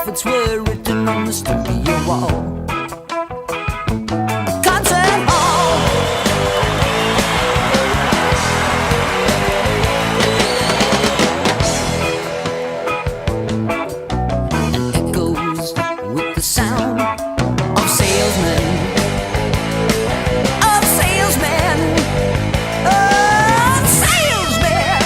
prophets were written on the studio wall. Concert hall. And echoes with the sound of salesmen. Of salesmen. Of salesmen.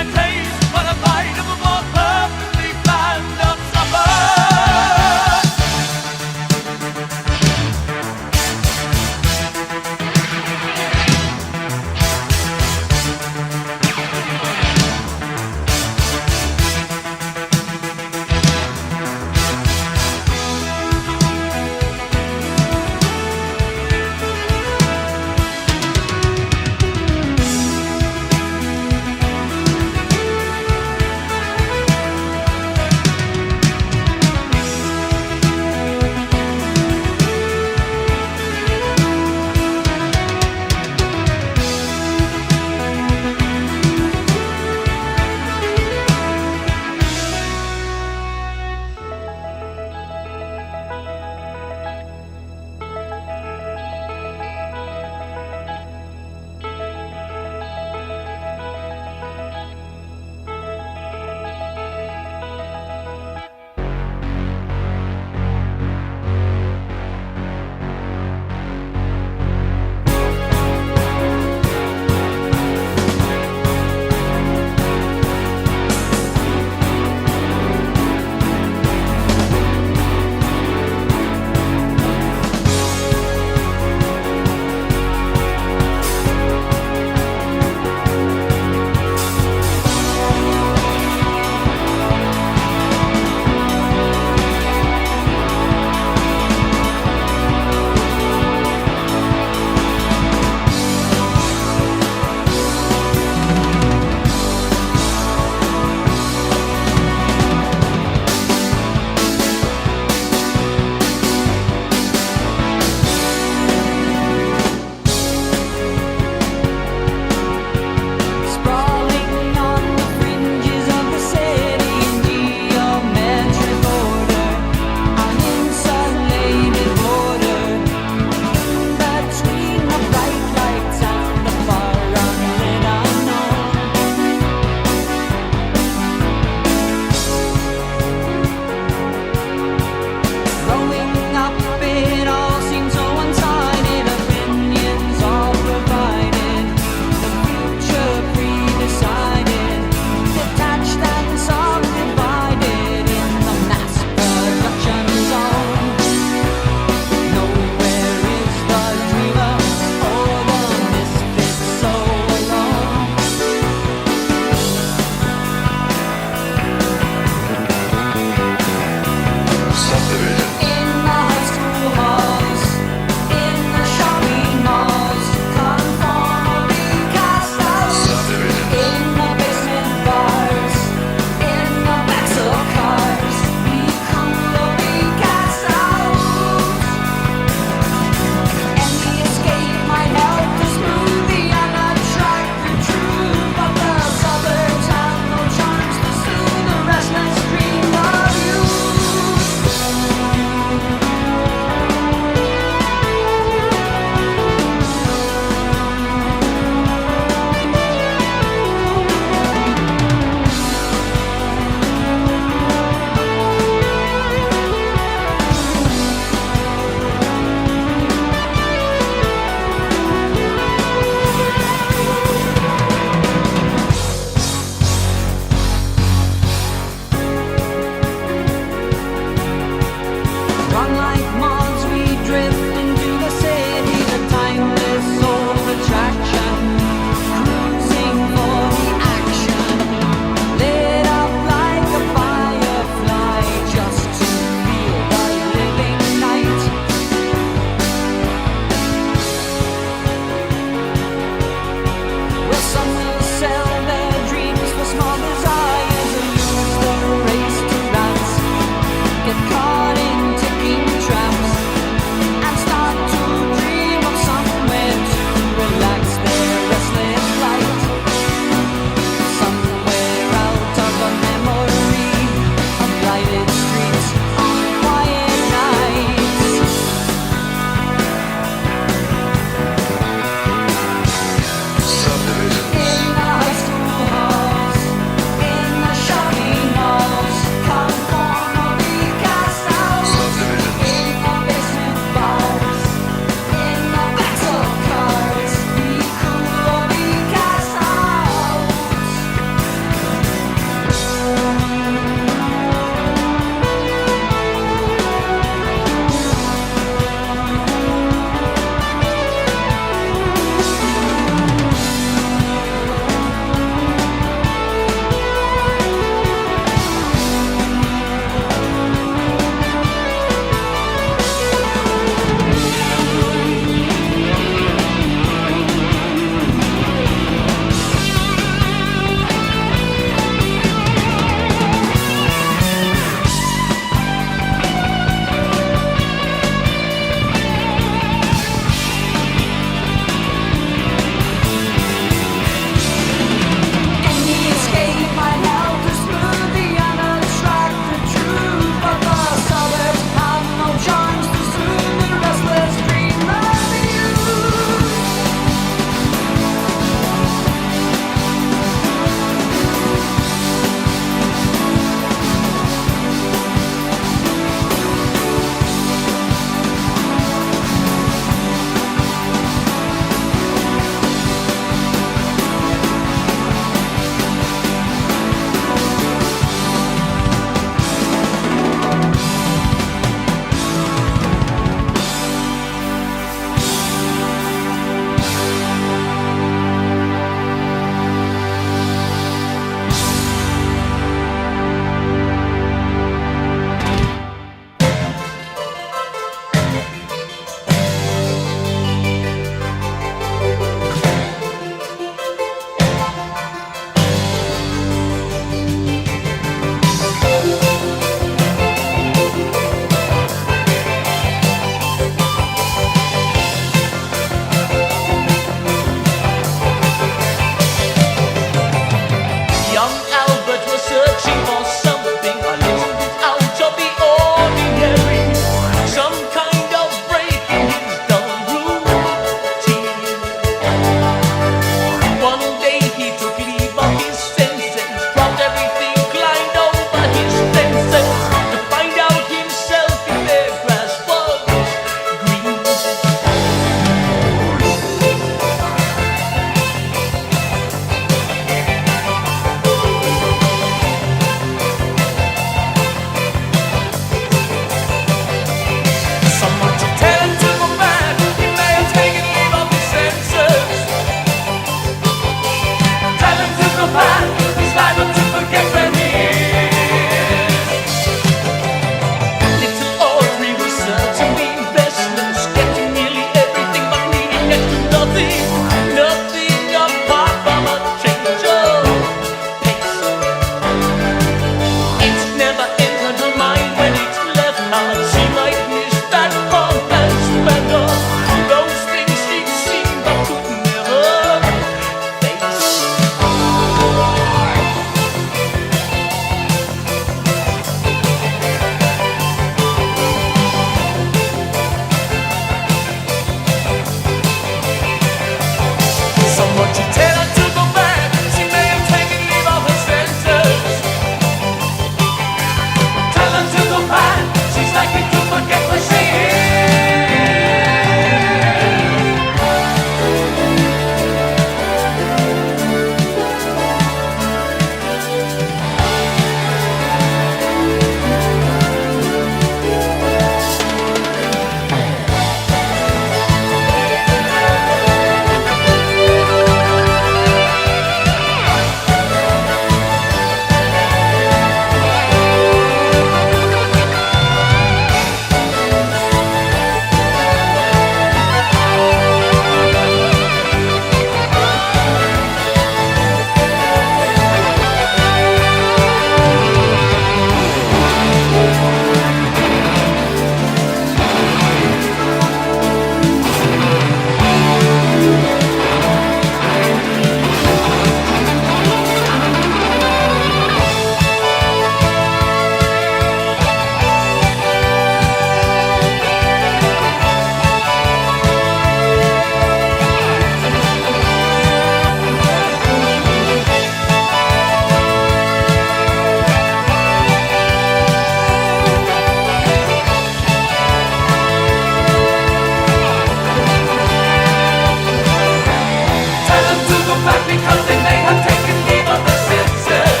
back because they may have taken leave of the senses.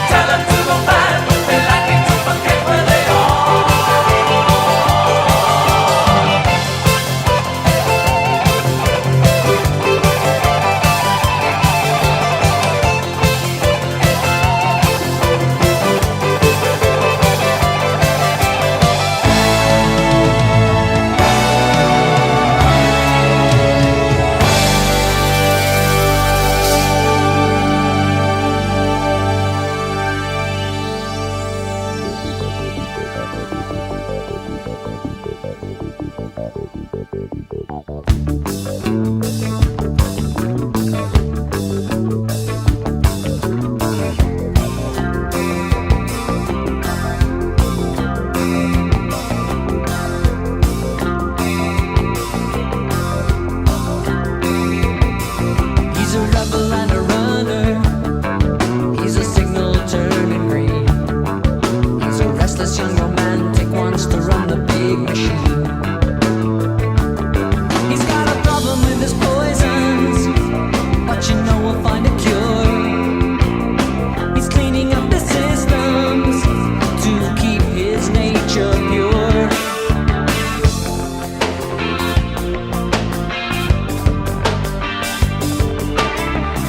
Tell them to go back, they're likely to forget where they are. He's a rebel and a runner. He's a signal turning green. He's a restless young romantic, wants to run the big machine. He's got a problem with his poisons, but you know we'll find a cure. He's cleaning up the systems to keep his nature pure.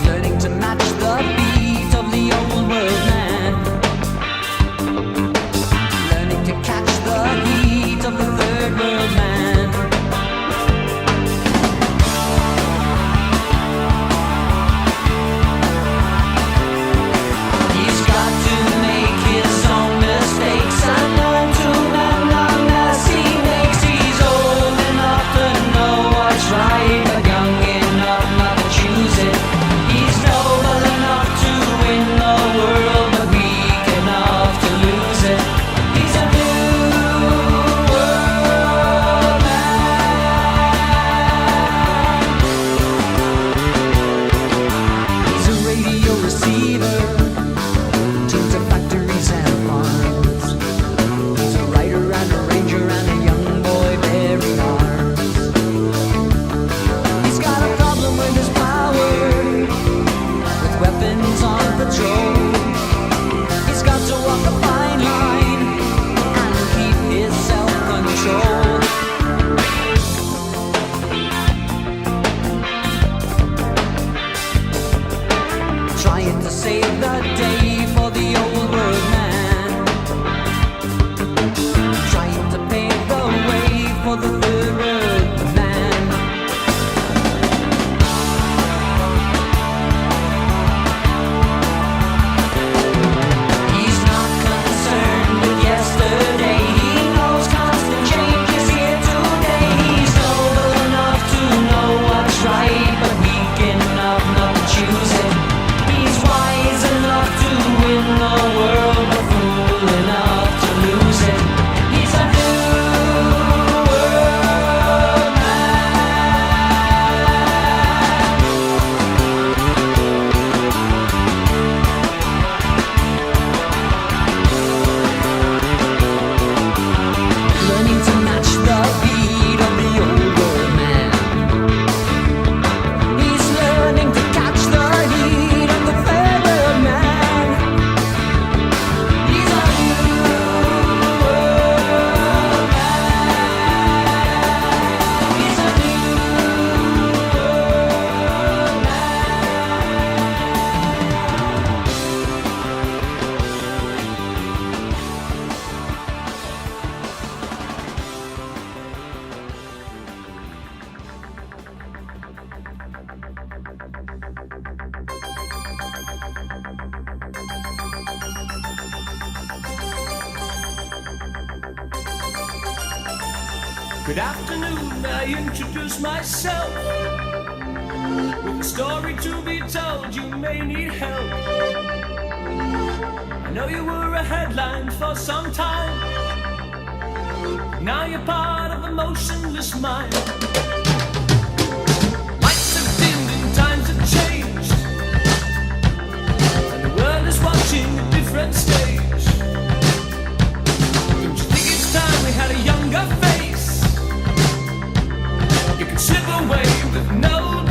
Learning to match the beat of the old world man. Learning to catch the heat of the third world man. He's got to make his own mistakes and learn to mend the mess he makes. He's old enough to know what's right, but young enough not to choose it. He's noble enough to win the world, but weak enough to lose it. He's a new world man. He's a radio receiver, tuned to factories and farms. He's a writer and a ranger and a young boy bearing arms. He's got a problem with his power, with weapons on patrol. He's got to walk a fine line and keep his self-control. Trying to save the day for the old world man. Trying to pave the way for the third world man. He's not concerned with yesterday. He knows constant change is here today. He's noble enough to know what's right, but weak enough not to choose it. He's wise enough to win the world, but fool enough to lose it. He's a new world man. Learning to match the beat of the old world man. He's learning to catch the heat of the third world man. He's a new world man. He's a new world Good afternoon, I introduce myself with a story to be told, you may need help. I know you were a headline for some time. Now you're part of a motionless mind. Lights have dimmed and times have changed, and the world is watching a different stage. Don't you think it's time we had a younger face? You can slip away with no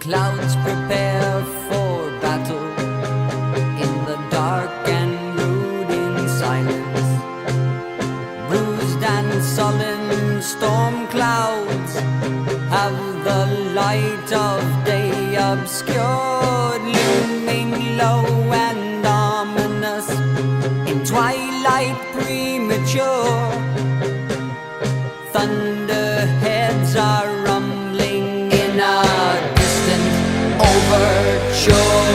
clouds prepare for battle in the dark and brooding silence. Bruised and sullen storm clouds have the light of day obscured, looming low and ominous in twilight premature. Thunderheads are rumbling in a distant overture.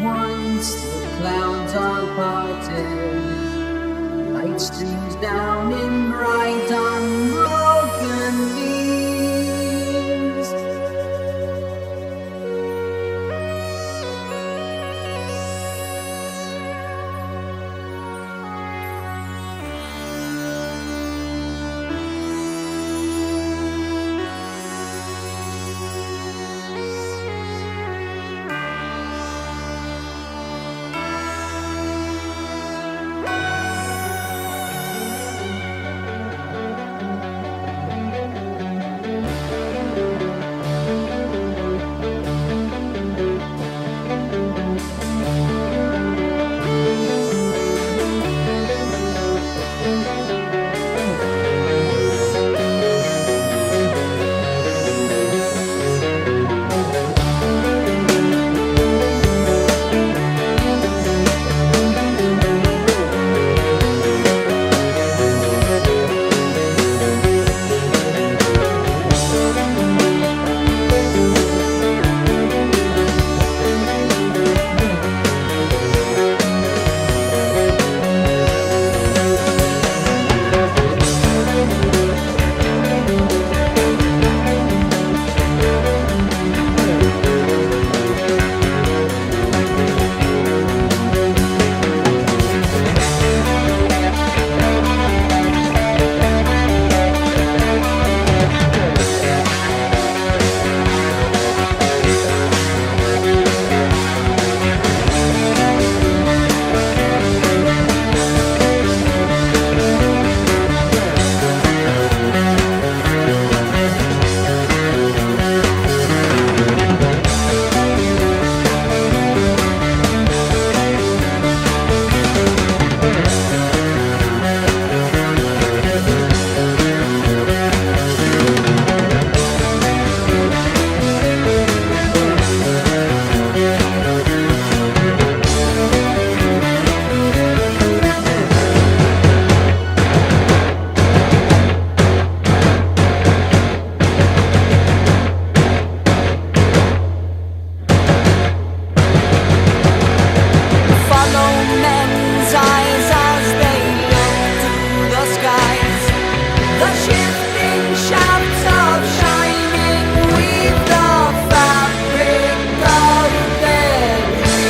Once the clouds are parted, light streams down in bright unbroken leaves. The shifting shafts of shining weave the fabric of their dreams.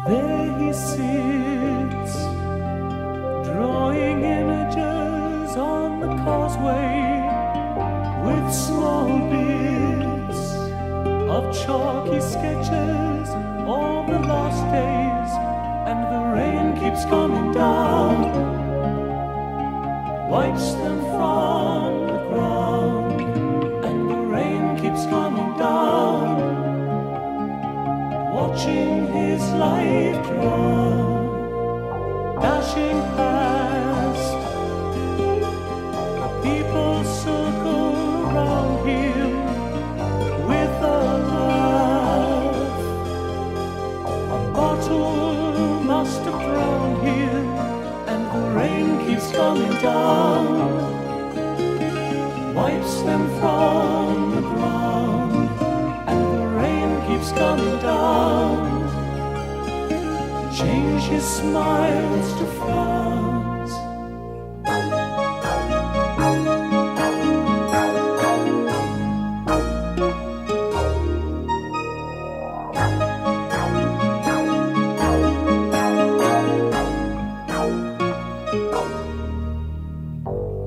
There he sits, drawing images on the causeway with small bits of chalky sketches on the lost days, and the rain keeps coming down, wipes them from the ground, and the rain keeps coming down, watching his life drown, dashing past. People circle around him with a laugh. A bottle must have drowned him, and the rain keeps coming down, wipes them from the ground, and the rain keeps coming down, changes smiles to frowns.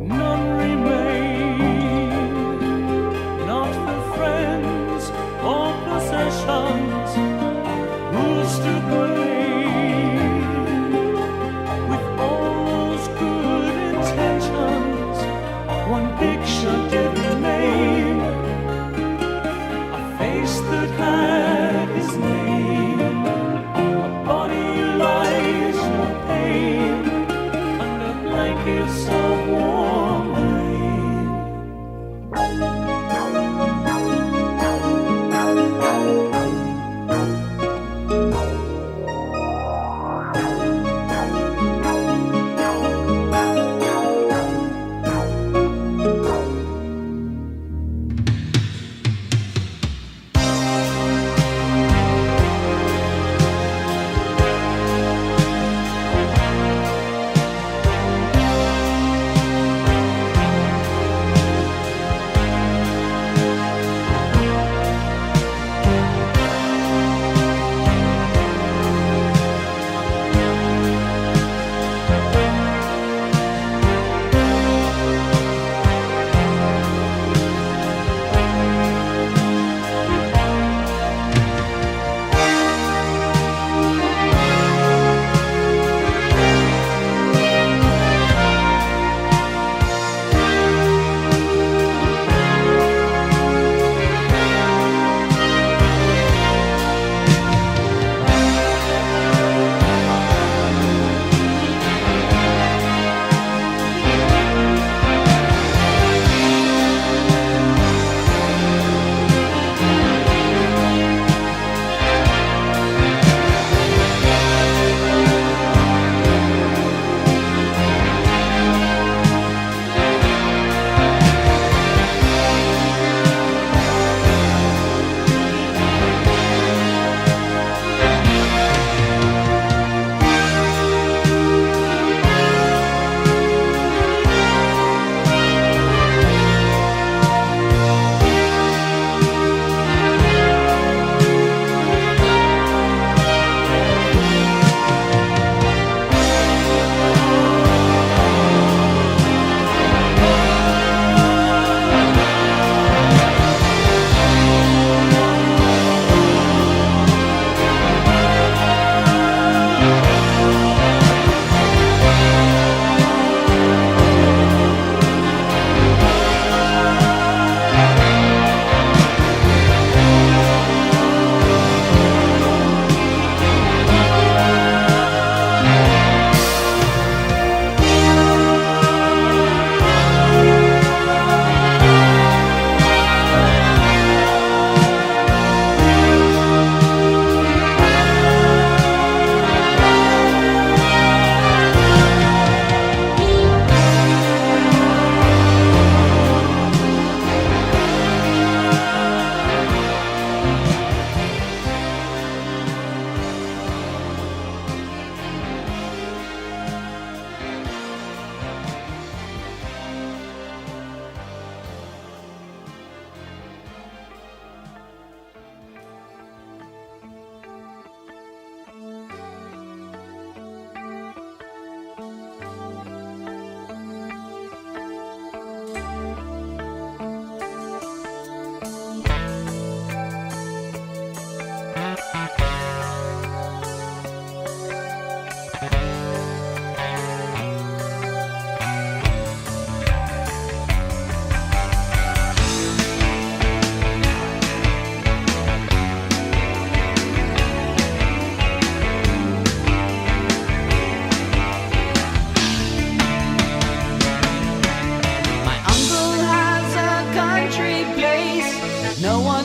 None remain, not the friends or possessions. Who's to blame? With all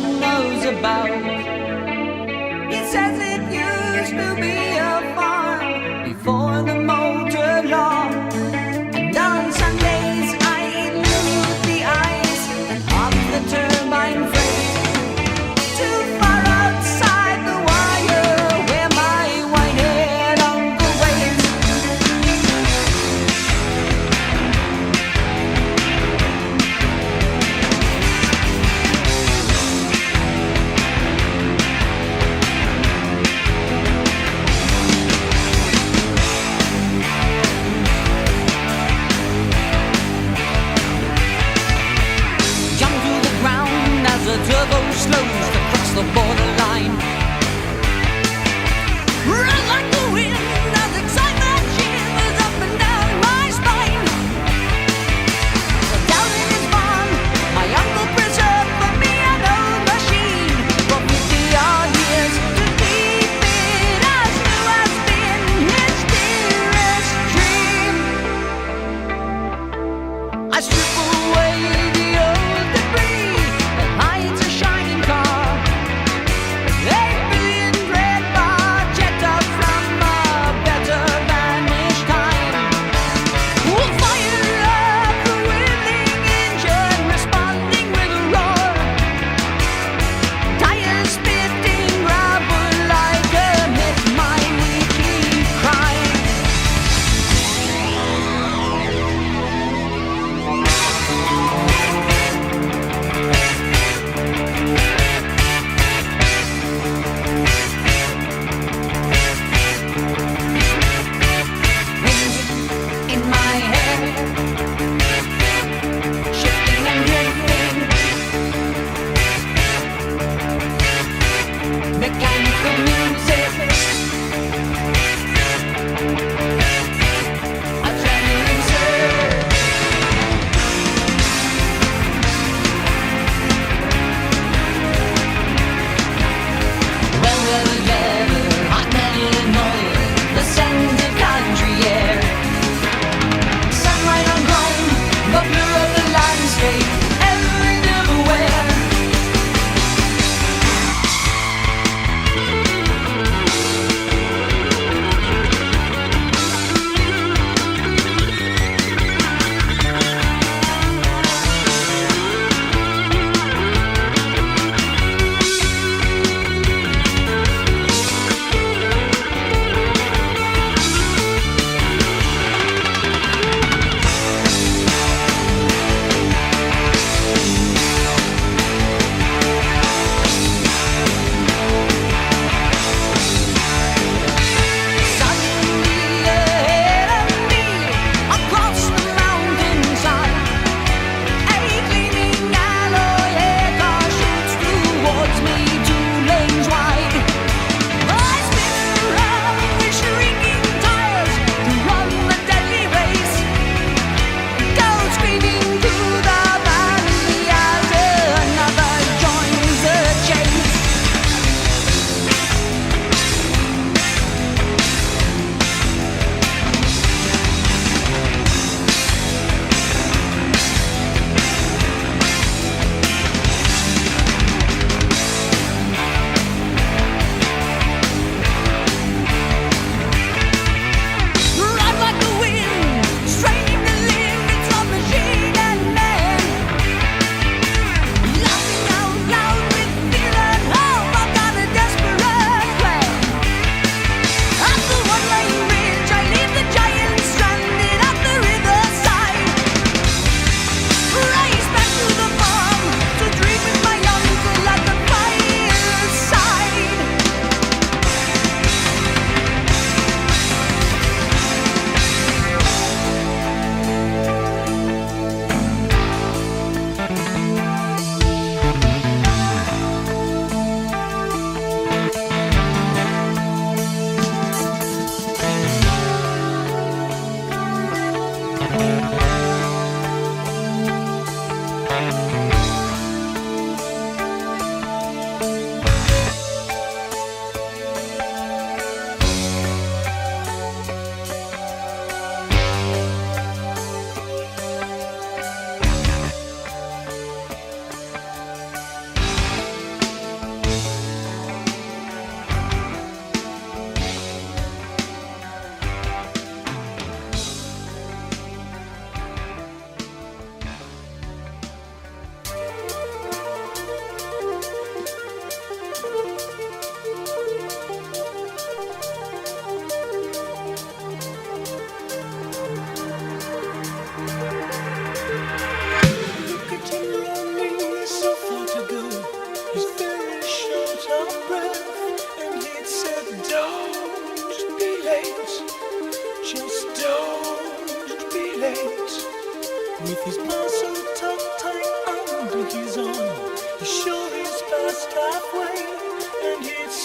one knows about. He says it used to be a farm before the motor law. And on Sundays I look the ice and off the turbine frame. Too far outside the wire where my white-haired uncle waits. Jump to the ground as the turbo slows to cross the borderline. Run like the wind as excitement shivers up and down my spine. Down in his barn, my uncle preserved for me an old machine for 50-odd years to keep it as new has been his dearest dream. I strip away the old debris that hides a shining car.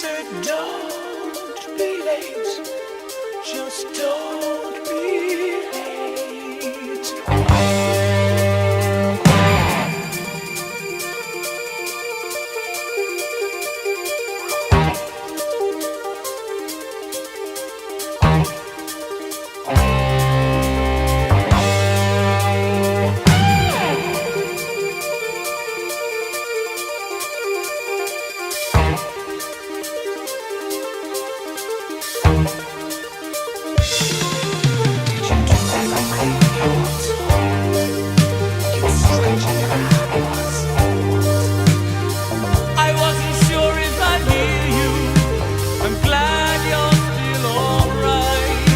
said, don't be late. Just don't be late. I wasn't sure if I'd hear you. I'm glad you're still alright.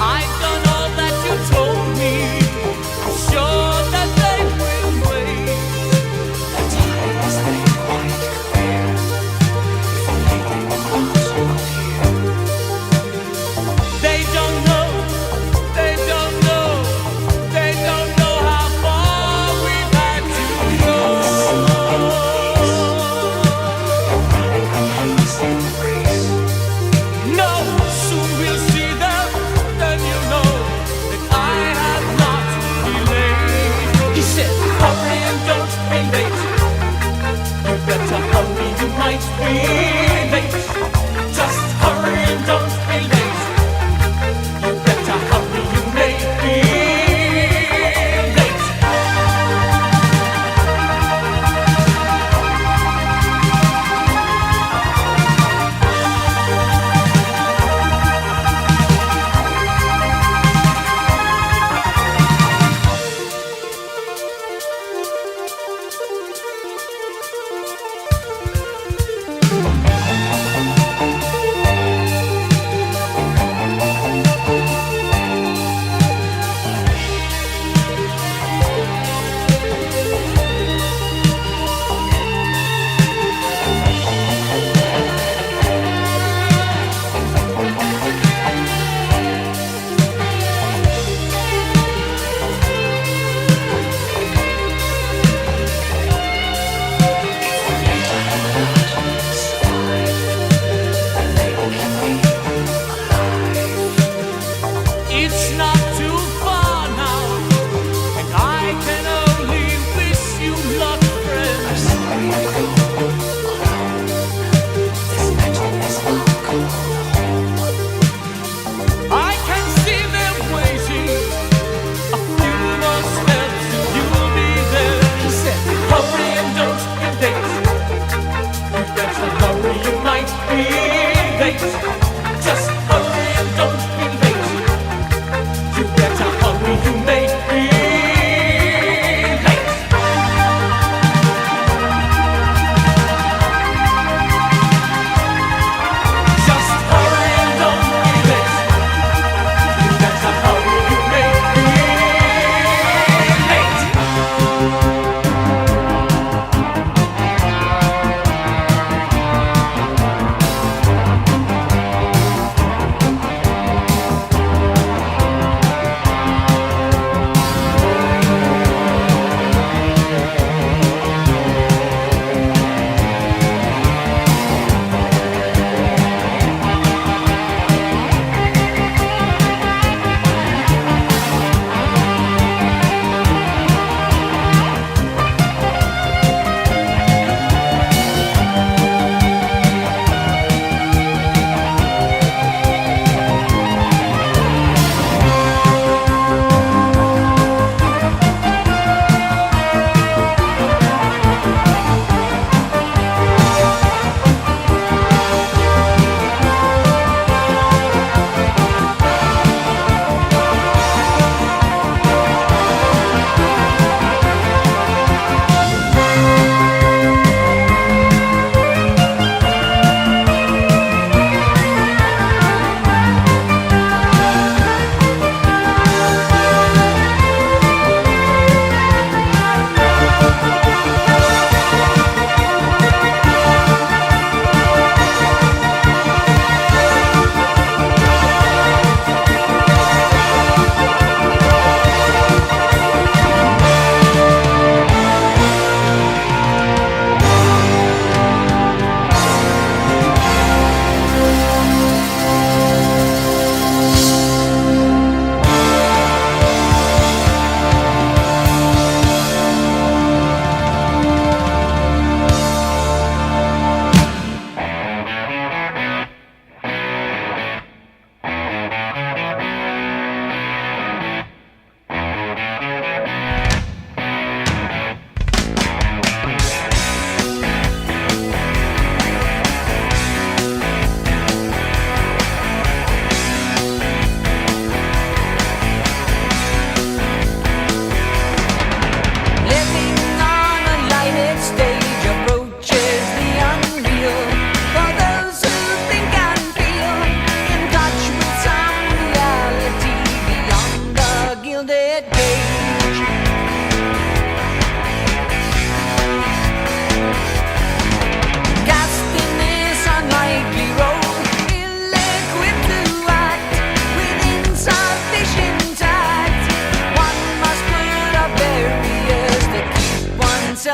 I've done all that you told me. I'm sure that they will wait. The time is made quite clear. If only they were not here. They don't know, they don't know, they don't know how far we've had to go. No, soon we'll see them, then you'll know that I have not delayed. He said, hurry and don't be late. You better hurry, you might be late. Just hurry and don't be late. You better hurry, you may be late.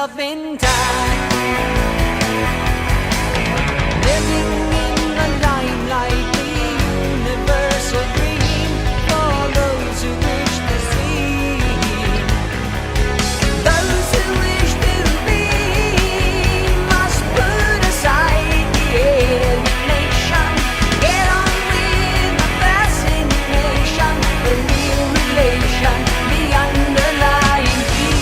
yourself intact. Living in the limelight, the universal dream for those who wish to see. Those who wish to be must put aside the alienation. Get on with the fascination, the real relation, the underlying key.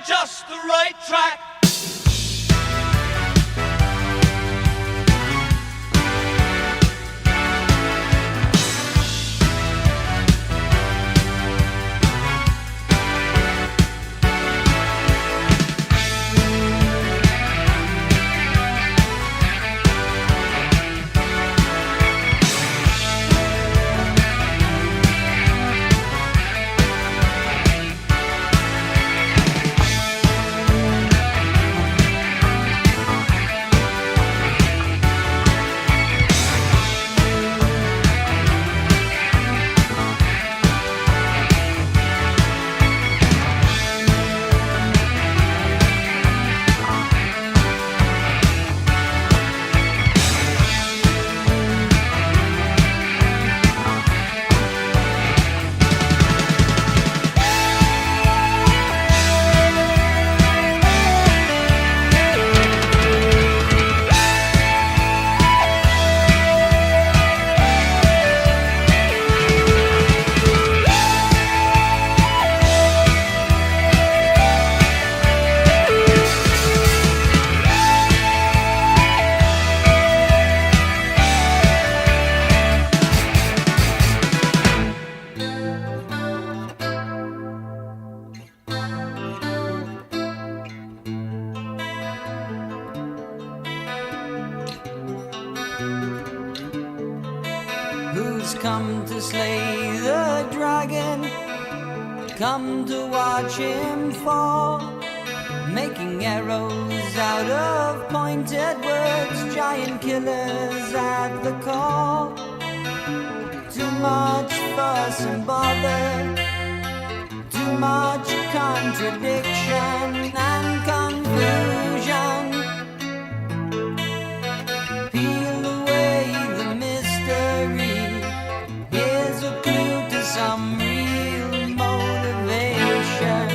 just the right track. Who's come to slay the dragon? Come to watch him fall, making arrows out of pointed words, giant killers at the call. Too much fuss and bother, too much contradiction and confusion. Peel away the mystery. Here's a clue to some real motivation.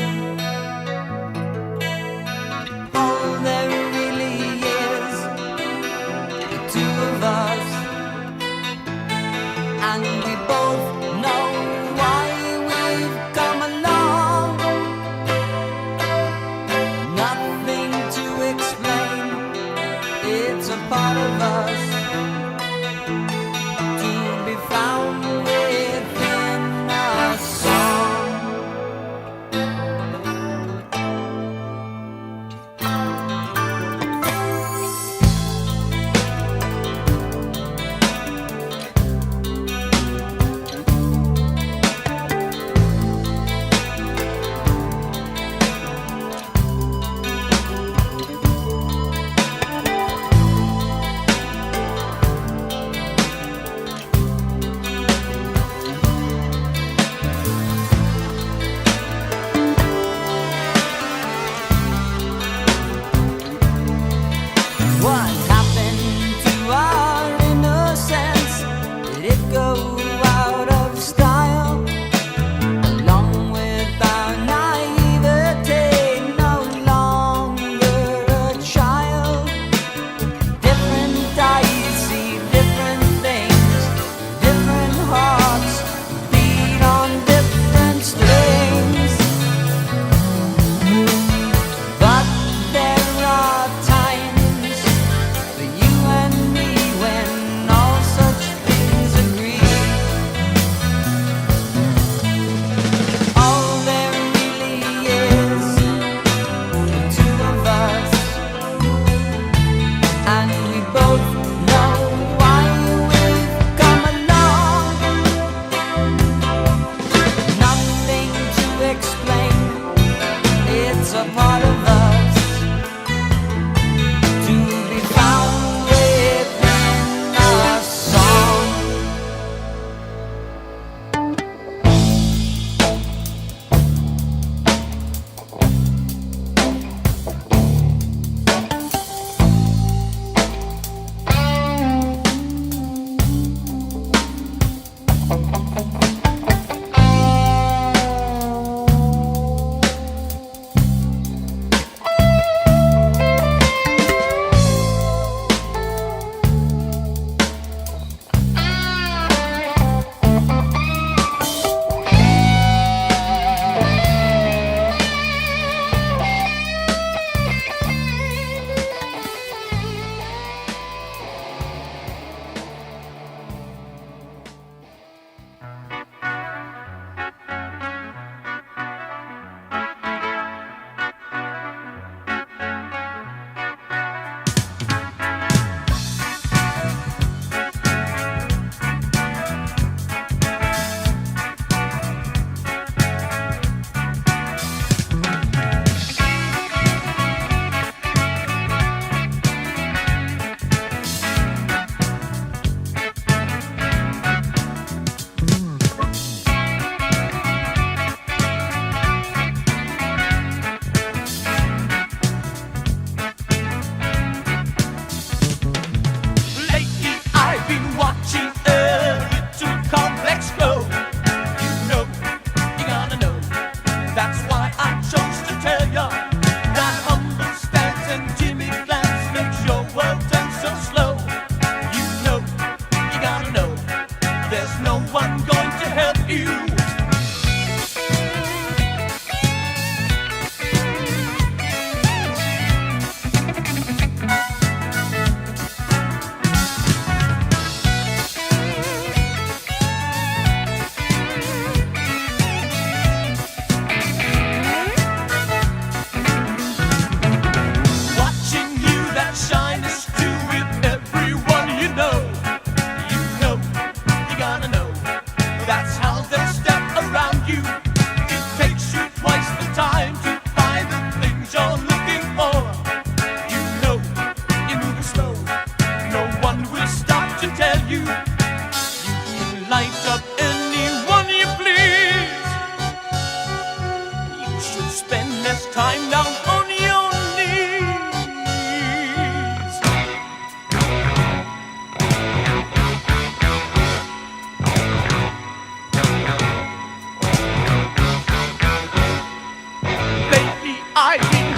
All there really is, the two of us, and we both know why we've come along. Nothing to explain, it's a part of us, to be found within a song. What happened to our innocence? Did it go out of style? Along with our naivete, no longer a child. Different eyes see different things, different hearts beat on different strings. But there are times for you and me when all such things agree. All there really is, the two of us, and we both know why we've come along. Nothing to explain, it's a part of us, to be found within a song.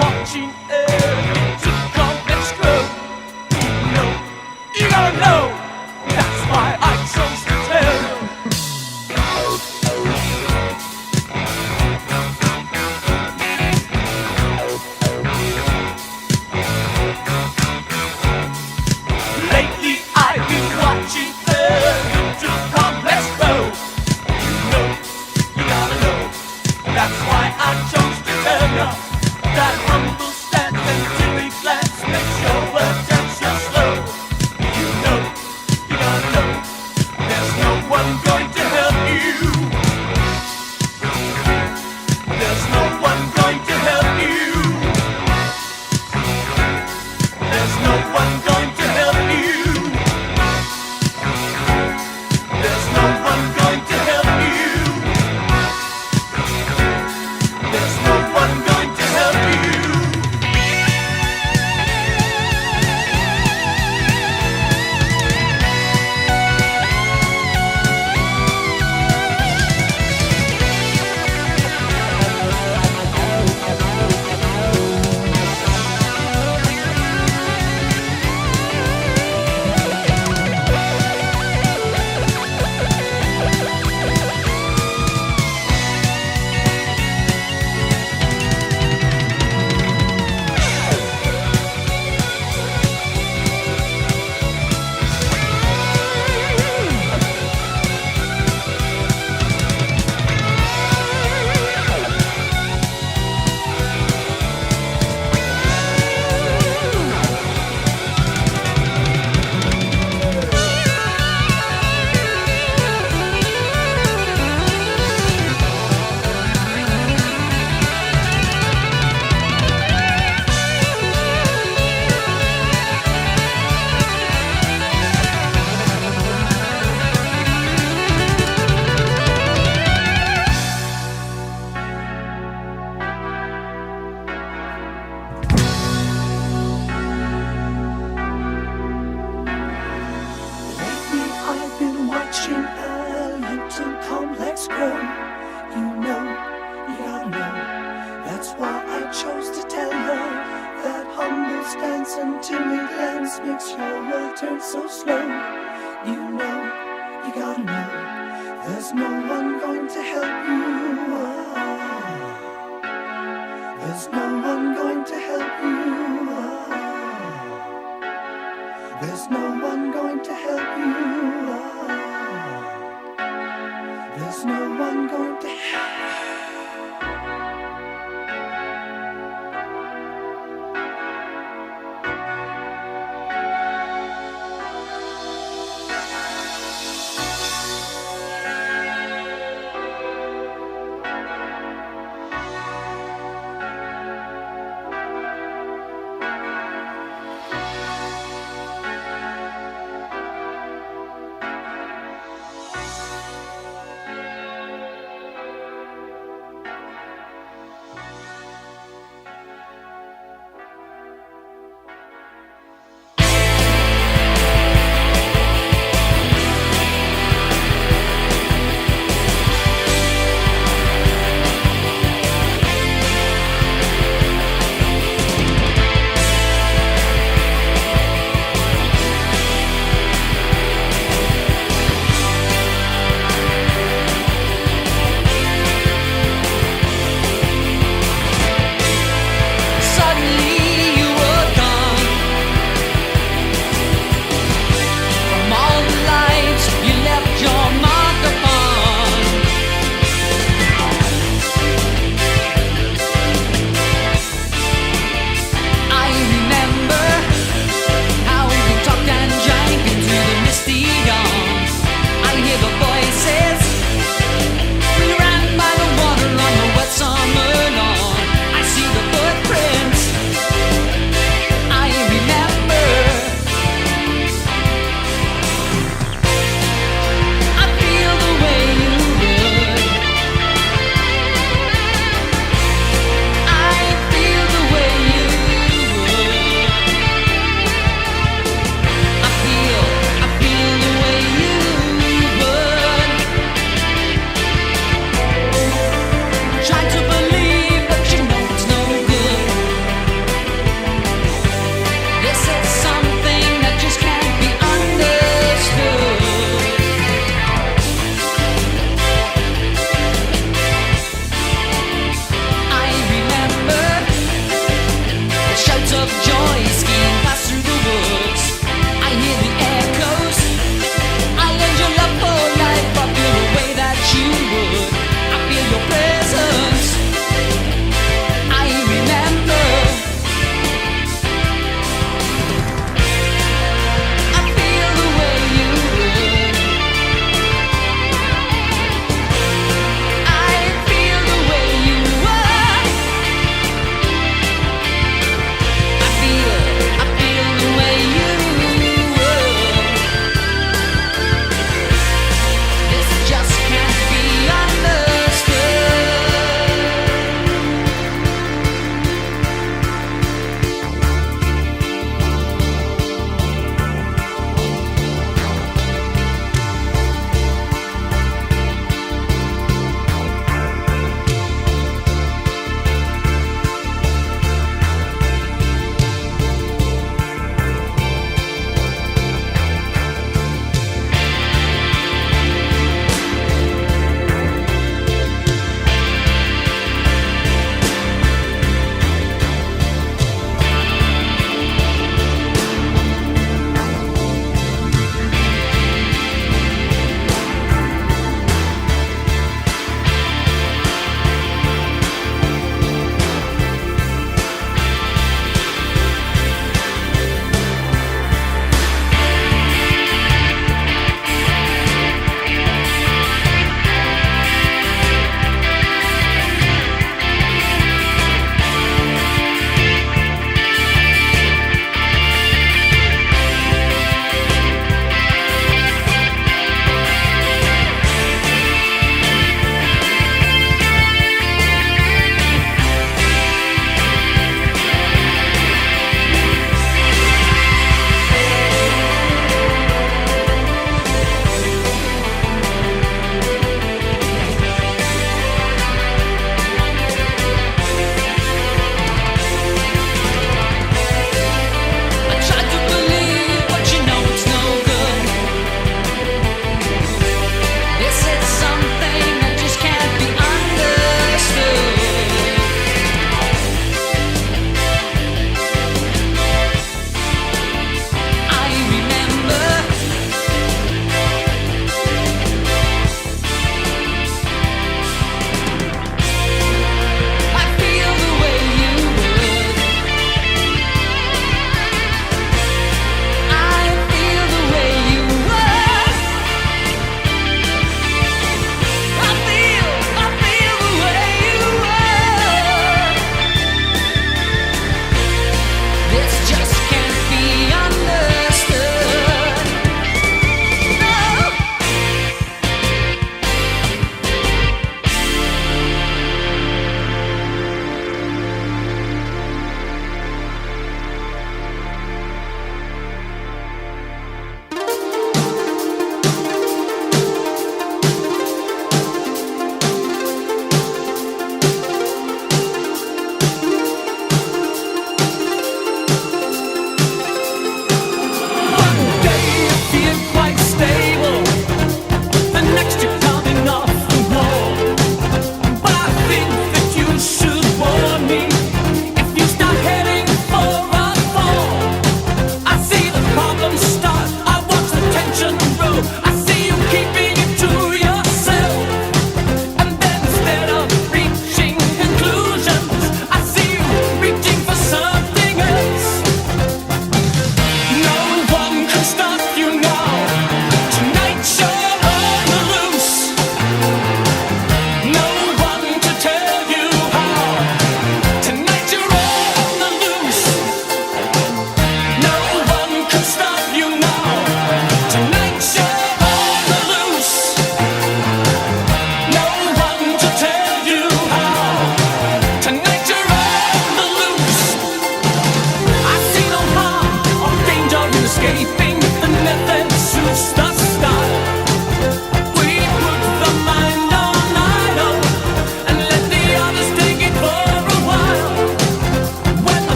watching every complex grow. You gotta know, that's why I chose to tell you. Lately I've been watching every complex grow. You gotta know, that's why I chose to tell you. That humble stance and timid glance makes your attention slow. You gotta know, there's no one going to help you. There's no one going to help you. There's no one going to help you. There's no one going to help you. There's no one going to help you. Lately I've been watching a little complex grow. You gotta know, that's why I chose to tell you. That humble stance and timid glance makes your world turn so slow. You gotta know, there's no one going to help you. There's no one going to help you. There's no one going to help you. There's no one going to help you.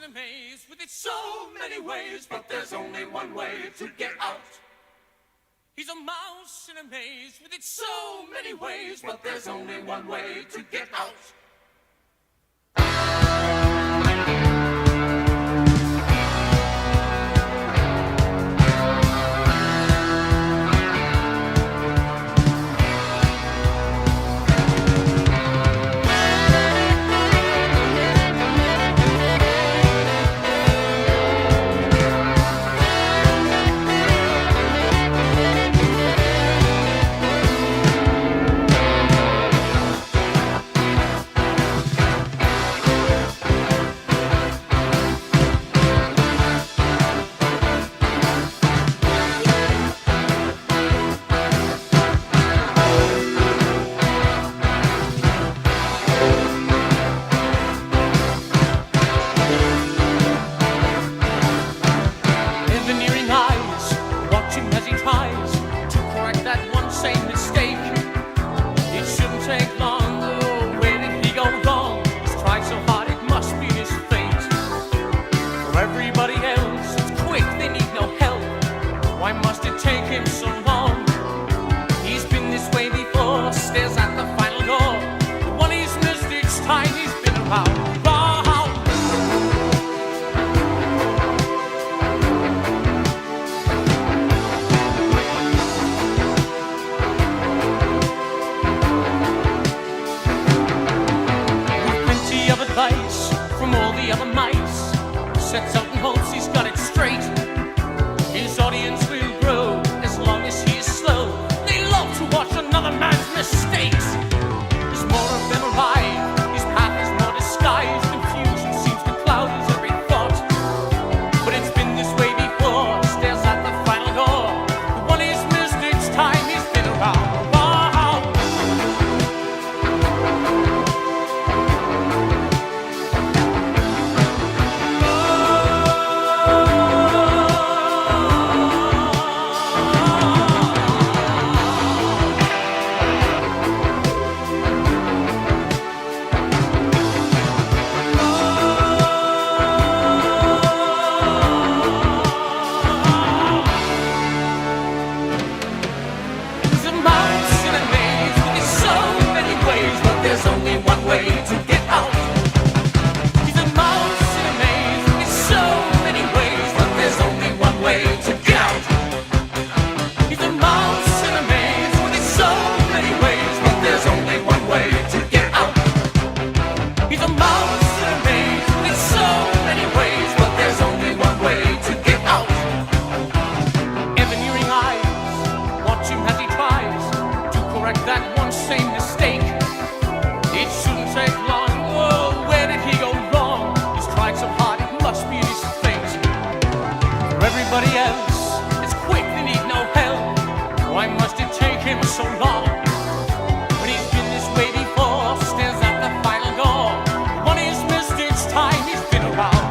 a maze with its so many ways, but there's only one way to get out. He's a mouse in a maze with its so many ways, but there's only one way to get out. From all the other mice, sets out and hopes he's got it straight. His audience will grow as long as he is slow. They love to watch another man's mistakes. There's more of them arrive, his path is more disguised. Confusion seems to cloud his every thought. But it's been this way before, stares at the final door. The one he's missed each time he's been around. Everybody else is quick, they need no help. Why must it take him so long? When he's been this way before, stares at the final door. When he's missed each time he's been around.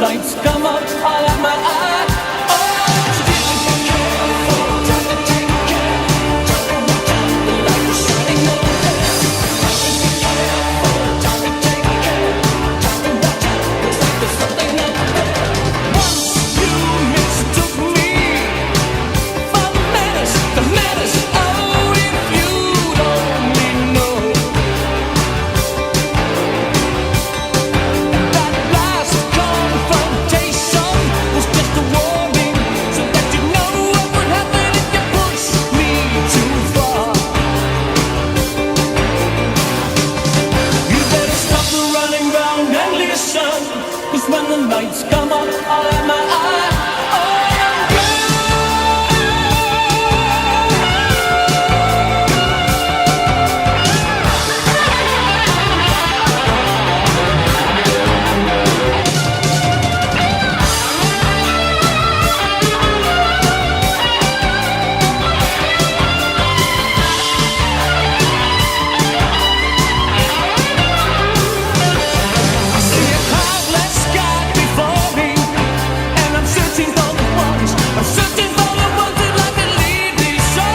lights come up, I'll have my eye. Oh, still be careful, time to take care. Time to watch out, the light is shining overhead. Be careful, time to take care. Time to watch out, looks like there's something up there. Once you mistook me for the menace, oh, if you'd only know. That last confrontation was just a warning, so that you know what would happen if you push me too far. You better stop the running round and listen, 'cause when the lights come up, I'll have my eye on you. I see a cloudless sky before me, and I'm searching for the ones. I'm searching for the ones that like to leave me so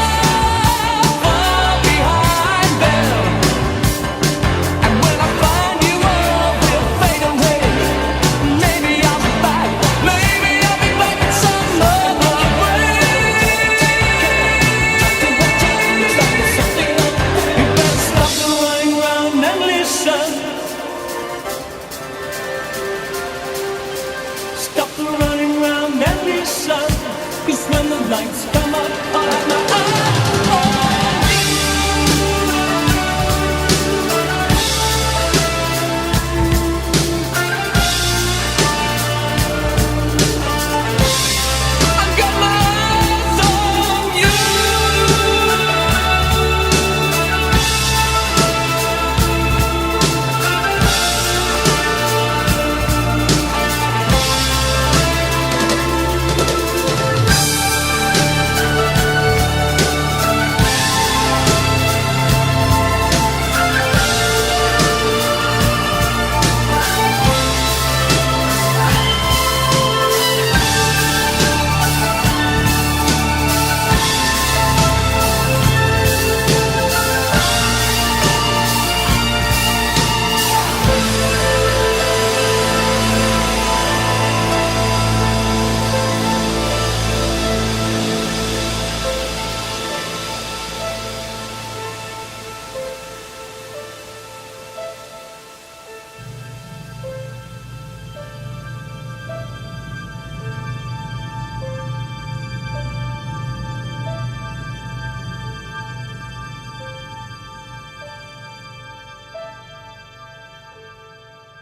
far behind them. And when I find you, all will fade away. Maybe I'll be back. Maybe I'll be back in some other way. Looks like there's something up there. You better stop the running round and listen. Stop the running round and listen, 'cause when the lights come up, I'll have my eye on you. I've got my eyes on you.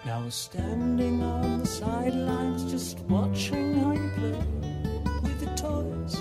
Now standing on the sidelines, just watching how you play with the toys.